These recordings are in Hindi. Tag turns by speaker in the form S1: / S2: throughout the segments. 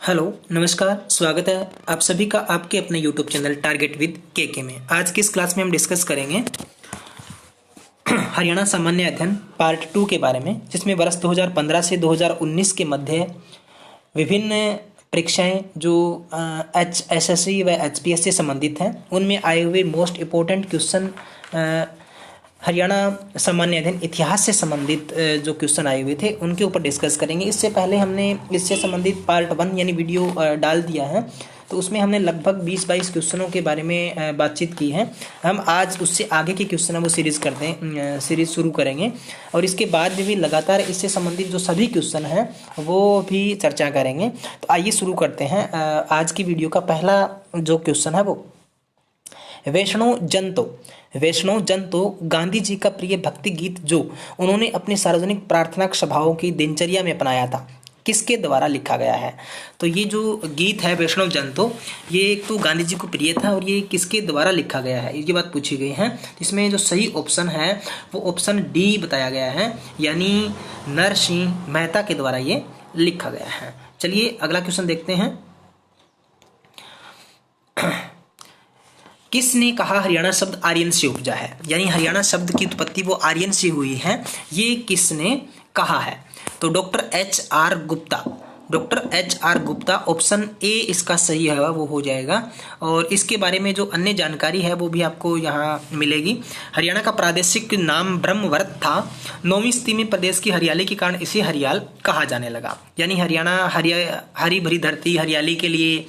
S1: हेलो, नमस्कार। स्वागत है आप सभी का आपके अपने यूट्यूब चैनल टारगेट विद के में। आज की इस क्लास में हम डिस्कस करेंगे हरियाणा सामान्य अध्ययन पार्ट 2 के बारे में, जिसमें वर्ष 2015 से 2019 के मध्य विभिन्न परीक्षाएं जो HSSC व HPS से संबंधित हैं उनमें आए हुए मोस्ट इम्पोर्टेंट क्वेश्चन, हरियाणा सामान्य अध्ययन इतिहास से संबंधित जो क्वेश्चन आए हुए थे उनके ऊपर डिस्कस करेंगे। इससे पहले हमने इससे संबंधित पार्ट 1 यानी वीडियो डाल दिया है, तो उसमें हमने लगभग 20-22 क्वेश्चनों के बारे में बातचीत की है। हम आज उससे आगे के क्वेश्चन है वो सीरीज शुरू करेंगे और इसके बाद भी लगातार इससे संबंधित जो सभी क्वेश्चन हैं वो भी चर्चा करेंगे। तो आइए शुरू करते हैं। आज की वीडियो का पहला जो क्वेश्चन है वो वैष्णव जन तो गांधी जी का प्रिय भक्ति गीत जो उन्होंने अपनी सार्वजनिक प्रार्थना सभाओं की दिनचर्या में अपनाया था, किसके द्वारा लिखा गया है? तो ये जो गीत है वैष्णव जन तो, ये एक तो गांधी जी को प्रिय था और ये किसके द्वारा लिखा गया है, ये बात पूछी गई है। इसमें जो सही ऑप्शन है वो ऑप्शन डी बताया गया है, यानी नरसिंह मेहता के द्वारा ये लिखा गया है। चलिए अगला क्वेश्चन देखते हैं। किसने कहा हरियाणा शब्द आर्यन से उपजा है? यानी हरियाणा शब्द की उत्पत्ति वो आर्यन से हुई है, ये किसने कहा है? तो doctor H R Gupta option A इसका सही है वो हो जाएगा। और इसके बारे में जो अन्य जानकारी है वो भी आपको यहाँ मिलेगी। हरियाणा का प्रादेशिक नाम ब्रह्मवर्त था। 9वीं सदी में प्रदेश की हरियाली के कारण इसे हरियाल कहा जाने लगा। यानी हरियाणा हरी भरी धरती, हरियाली के लिए,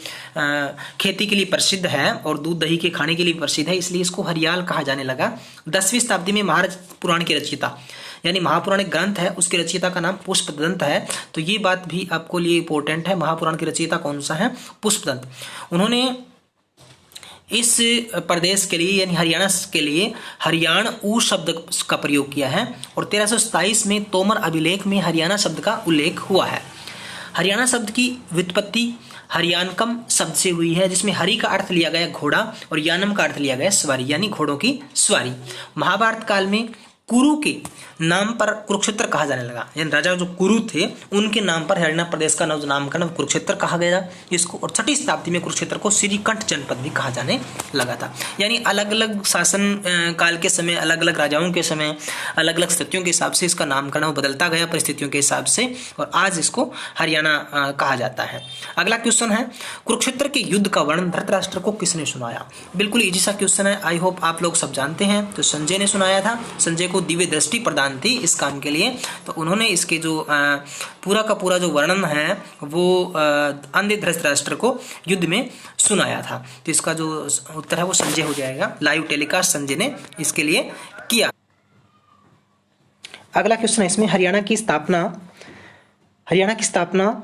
S1: खेती के लिए प्रसिद्ध है और दूध दही के खाने के लिए प्रसिद्ध है, इसलिए इसको हरियाल कहा जाने लगा। 10वीं शताब्दी में महाभारत पुराण के रचयिता, यानी महापुराण ग्रंथ है उसके रचयिता का नाम पुष्पदंत है। तो ये बात भी आपको लिए इंपॉर्टेंट है। महापुराण के रचयिता कौन सा है? पुष्पदंत। उन्होंने इस प्रदेश के लिए यानी हरियाणा के लिए हरियाणऊ शब्द का प्रयोग किया है और 1327 में तोमर अभिलेख में हरियाणा शब्द का उल्लेख हुआ है। हरियाणा शब्द की व्युत्पत्ति हरियाणकम शब्द से हुई है, जिसमें हरि का अर्थ लिया गया घोड़ा और यानम का अर्थ लिया गया सवारी, यानी घोड़ों की सवारी। महाभारत काल में कुरु के नाम पर कुरुक्षेत्र कहा जाने लगा, यानी राजा जो कुरु थे उनके नाम पर हरियाणा प्रदेश का नामकरण कुरुक्षेत्र कहा गया इसको। और 6वीं शताब्दी में कुरुक्षेत्र को श्रीकंठ जनपद भी कहा जाने लगा था। यानी अलग अलग शासन काल के समय, अलग अलग राजाओं के समय, अलग अलग स्थितियों के हिसाब से इसका नामकरण बदलता गया परिस्थितियों के हिसाब से, और आज इसको हरियाणा कहा जाता है। अगला क्वेश्चन है, कुरुक्षेत्र के युद्ध का वर्णन धृतराष्ट्र को किसने सुनाया? बिल्कुल इजी सा क्वेश्चन है, आई होप आप लोग सब जानते हैं। तो संजय ने सुनाया था। संजय को दिव्य दृष्टि प्रदान थी इस काम के लिए, तो उन्होंने इसके जो पूरा का पूरा जो वर्णन है वो अंधे धृतराष्ट्र को युद्ध में सुनाया था। तो इसका जो उत्तर है वो संजय हो जाएगा। लाइव टेलीकास्ट संजय ने इसके लिए किया। अगला क्वेश्चन है इसमें, हरियाणा की स्थापना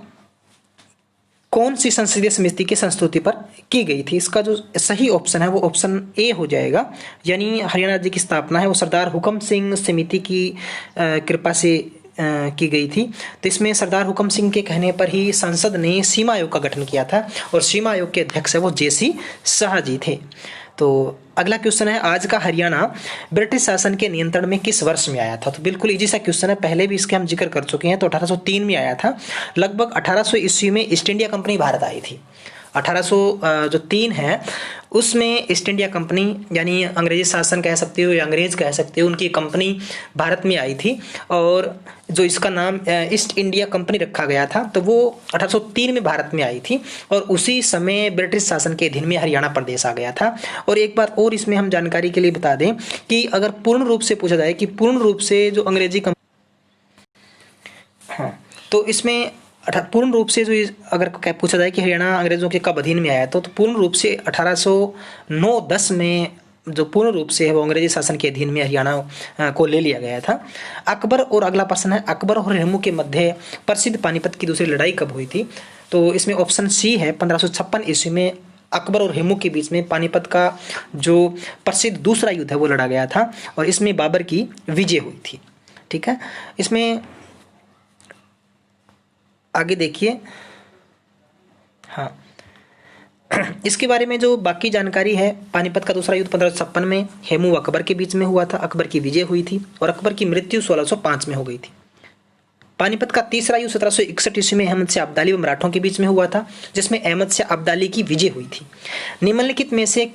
S1: कौन सी संसदीय समिति की संस्तुति पर की गई थी? इसका जो सही ऑप्शन है वो ऑप्शन ए हो जाएगा, यानी हरियाणा राज्य की स्थापना है वो सरदार हुकम सिंह समिति की कृपा से की गई थी। तो इसमें सरदार हुकम सिंह के कहने पर ही संसद ने सीमा आयोग का गठन किया था और सीमा आयोग के अध्यक्ष है वो JC शाह जी थे। तो अगला क्वेश्चन है, आज का हरियाणा ब्रिटिश शासन के नियंत्रण में किस वर्ष में आया था? तो बिल्कुल इजी सा क्वेश्चन है, पहले भी इसके हम जिक्र कर चुके हैं। तो 1803 में आया था। लगभग 1800 ईस्वी में ईस्ट इंडिया कंपनी भारत आई थी। 1803 है उसमें ईस्ट इंडिया कंपनी, यानी अंग्रेजी शासन कह सकते हो या अंग्रेज कह सकते हो, उनकी कंपनी भारत में आई थी और जो इसका नाम ईस्ट इंडिया कंपनी रखा गया था। तो वो 1803 में भारत में आई थी और उसी समय ब्रिटिश शासन के अधीन में हरियाणा प्रदेश आ गया था। और एक बात और इसमें हम जानकारी के लिए बता दें कि अगर पूर्ण रूप से पूछा जाए कि पूर्ण रूप से जो अंग्रेजी तो इसमें पूर्ण रूप से जो अगर पूछा जाए कि हरियाणा अंग्रेजों के कब अधीन में आया तो पूर्ण रूप से 1809-10 में जो पूर्ण रूप से है वो अंग्रेजी शासन के अधीन में हरियाणा को ले लिया गया था। अकबर और अगला प्रश्न है, अकबर और हेमू के मध्य प्रसिद्ध पानीपत की दूसरी लड़ाई कब हुई थी? तो इसमें ऑप्शन सी है, 1556 ईस्वी में अकबर और हेमू के बीच में पानीपत का जो प्रसिद्ध दूसरा युद्ध है वो लड़ा गया था और इसमें बाबर की विजय हुई थी। ठीक है, इसमें आगे देखिए। हाँ, इसके बारे में जो बाकी जानकारी है, पानीपत का दूसरा युद्ध 1556 में हेमू अकबर के बीच में हुआ था। अकबर की विजय हुई थी और अकबर की मृत्यु 1605 में हो गई थी। पानीपत का तीसरा युद्ध 1761 ईस्वी में अहमद शाह अब्दाली व मराठों के बीच में हुआ था, जिसमें अहमद शाह अब्दाली की विजय हुई थी। निम्नलिखित में से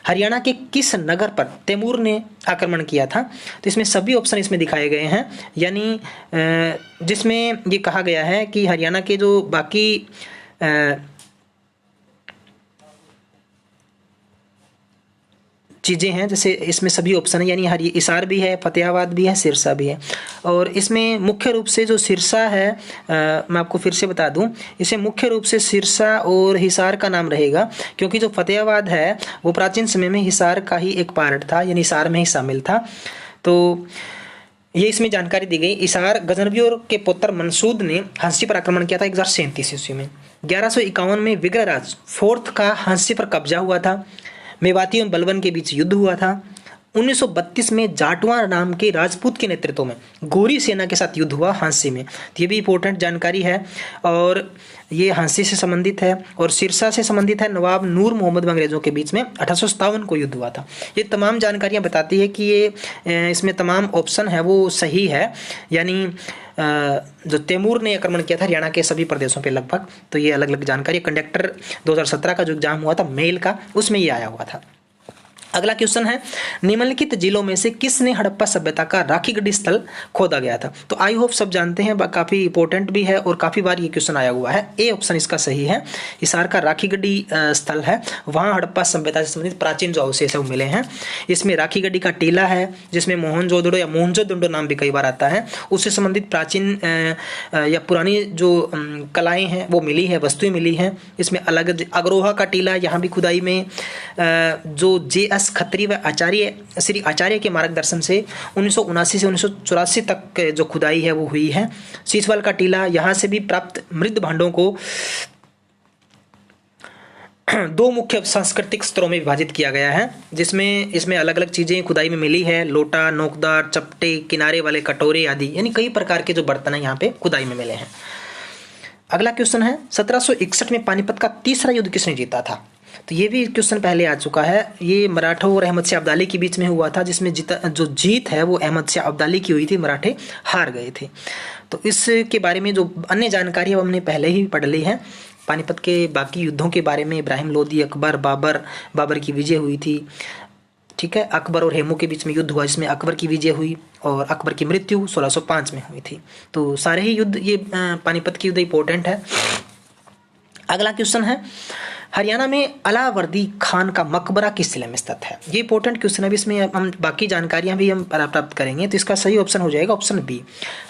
S1: हरियाणा के किस नगर पर तैमूर ने आक्रमण किया था? तो इसमें सभी ऑप्शन इसमें दिखाए गए हैं, यानी जिसमें ये कहा गया है कि हरियाणा के जो बाकी चीज़ें हैं, जैसे इसमें सभी ऑप्शन है, यानी हिसार भी है, फतेहाबाद भी है, सिरसा भी है। और इसमें मुख्य रूप से जो सिरसा है, मैं आपको फिर से बता दूं, इसे मुख्य रूप से सिरसा और हिसार का नाम रहेगा, क्योंकि जो फतेहाबाद है वो प्राचीन समय में हिसार का ही एक पार्ट था, यानी हिसार में ही शामिल था। तो ये इसमें जानकारी दी गई। हिसार गजनवियों के पुत्र मंसूद ने हंसी पर आक्रमण किया था 1037 ईस्वी में। 1151 में विग्रहराज फोर्थ का हंसी पर कब्जा हुआ था। मेवाती और बलबन के बीच युद्ध हुआ था। 1932 में जाटवा नाम के राजपूत के नेतृत्व में गोरी सेना के साथ युद्ध हुआ हांसी में। तो ये भी इंपॉर्टेंट जानकारी है, और ये हांसी से संबंधित है। और सिरसा से संबंधित है, नवाब नूर मोहम्मद व अंग्रेजों के बीच में 1857 को युद्ध हुआ था। ये तमाम जानकारियाँ बताती है कि ये इसमें तमाम ऑप्शन है वो सही है, यानी जो तैमूर ने आक्रमण किया था हरियाणा के सभी प्रदेशों पे लगभग। तो ये अलग अलग जानकारी। कंडक्टर 2017 का जो एग्जाम हुआ था मेल का, उसमें ये आया हुआ था। अगला क्वेश्चन है, निम्नलिखित जिलों में से किसने हड़प्पा सभ्यता का राखीगढ़ी स्थल खोदा गया था? तो आई होप सब जानते हैं, काफी इंपॉर्टेंट भी है और काफी बार ये क्वेश्चन आया हुआ है। ए ऑप्शन इसका सही है। हिसार का राखीगढ़ी स्थल है, वहाँ हड़प्पा सभ्यता से संबंधित प्राचीन जो अवशेष है वो मिले हैं। इसमें राखीगढ़ी का टीला है, जिसमें मोहनजोदड़ो या मोहनजोदड़ो नाम भी कई बार आता है, उससे संबंधित प्राचीन या पुरानी जो कलाएं हैं वो मिली है, वस्तुएं मिली हैं। इसमें अलग अग्रोहा का टीला, यहाँ भी खुदाई में जो JS खत्री व आचार्य श्री आचार्य के मार्गदर्शन से 1979 से 1984 तक जो खुदाई है वो हुई है। सीसवाल का टीला, यहाँ से भी प्राप्त मृद भांडों को दो मुख्य सांस्कृतिक स्तरों में विभाजित किया गया है, जिसमें इसमें अलग अलग चीजें खुदाई में मिली है। लोटा, नोकदार, चपटे, किनारे वाले कटोरे आदि, यानी कई प्रकार के जो बर्तन है यहाँ पे खुदाई में मिले हैं। अगला क्वेश्चन है, 1761 में पानीपत का तीसरा युद्ध किसने जीता था? तो ये भी क्वेश्चन पहले आ चुका है। ये मराठों और अहमद शाह अब्दाली के बीच में हुआ था, जिसमें जो जीत है वो अहमद शाह अब्दाली की हुई थी, मराठे हार गए थे। तो इसके बारे में जो अन्य जानकारी है वो हमने पहले ही पढ़ ली है। पानीपत के बाकी युद्धों के बारे में इब्राहिम लोदी, अकबर, बाबर की विजय हुई थी। ठीक है, अकबर और हेमू के बीच में युद्ध हुआ, जिसमें अकबर की विजय हुई और अकबर की मृत्यु 1605 में हुई थी। तो सारे ही युद्ध, ये पानीपत की युद्ध इंपॉर्टेंट है। अगला क्वेश्चन है, हरियाणा में अलावर्दी खान का मकबरा किस जिले में स्थित है? ये इंपॉर्टेंट क्वेश्चन है, इसमें हम बाकी जानकारियां भी हम प्राप्त करेंगे। तो इसका सही ऑप्शन हो जाएगा ऑप्शन बी।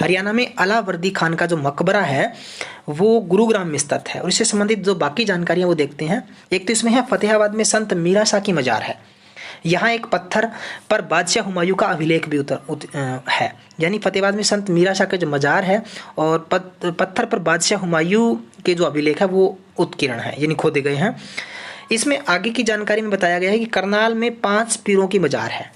S1: हरियाणा में अलावर्दी खान का जो मकबरा है वो गुरुग्राम में स्थित है। और इससे संबंधित जो बाकी जानकारियां वो देखते हैं। एक तो इसमें है फतेहाबाद में संत मीरा शाह की मजार है। यहाँ एक पत्थर पर बादशाह हुमायूं का अभिलेख भी है, यानी फतेहाबाद में संत मीरा शाह का जो मजार है और पत्थर पर बादशाह हुमायूं के जो अभिलेख है वो उत्कीर्ण है, यानी खोदे गए हैं। इसमें आगे की जानकारी में बताया गया है कि करनाल में 5 पीरों की मजार है,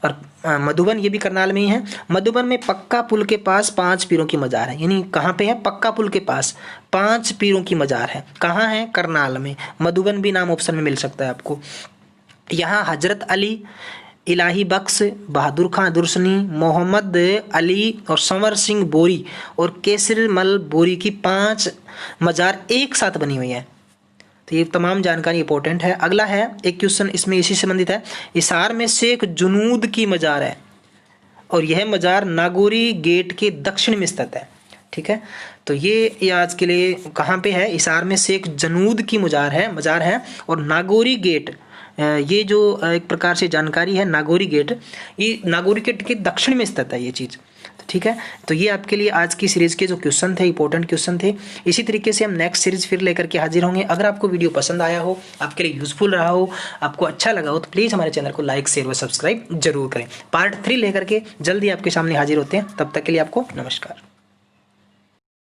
S1: और मधुबन ये भी करनाल में ही है। मधुबन में पक्का पुल के पास 5 पीरों की मजार है, यानी कहाँ पे है? पक्का पुल के पास 5 पीरों की मजार है। कहाँ है? करनाल में। मधुबन भी नाम ऑप्शन में मिल सकता है आपको। यहाँ हजरत अली, इलाही बख्श, बहादुर खां दुर्सनी, मोहम्मद अली और संवर सिंह बोरी और केसरमल बोरी की 5 मजार एक साथ बनी हुई है। तो ये तमाम जानकारी इंपॉर्टेंट है। अगला है एक क्वेश्चन, इसमें इसी से संबंधित है। हिसार में शेख जुनूद की मजार है और यह मजार नागौरी गेट के दक्षिण में स्थित है। ठीक है, तो ये आज के लिए कहाँ पे है? हिसार में शेख जुनूद की मजार है और नागौरी गेट, ये जो एक प्रकार से जानकारी है, नागौरी गेट, ये नागौरी गेट के दक्षिण में स्थित है ये चीज़। ठीक है, तो ये आपके लिए आज की सीरीज के जो क्वेश्चन थे, इंपॉर्टेंट क्वेश्चन थे। इसी तरीके से हम नेक्स्ट सीरीज फिर लेकर के हाजिर होंगे। अगर आपको वीडियो पसंद आया हो, आपके लिए यूजफुल रहा हो, आपको अच्छा लगा हो, तो प्लीज़ हमारे चैनल को लाइक, शेयर व सब्सक्राइब जरूर करें। पार्ट 3 लेकर के जल्दी आपके सामने हाजिर होते हैं। तब तक के लिए आपको नमस्कार।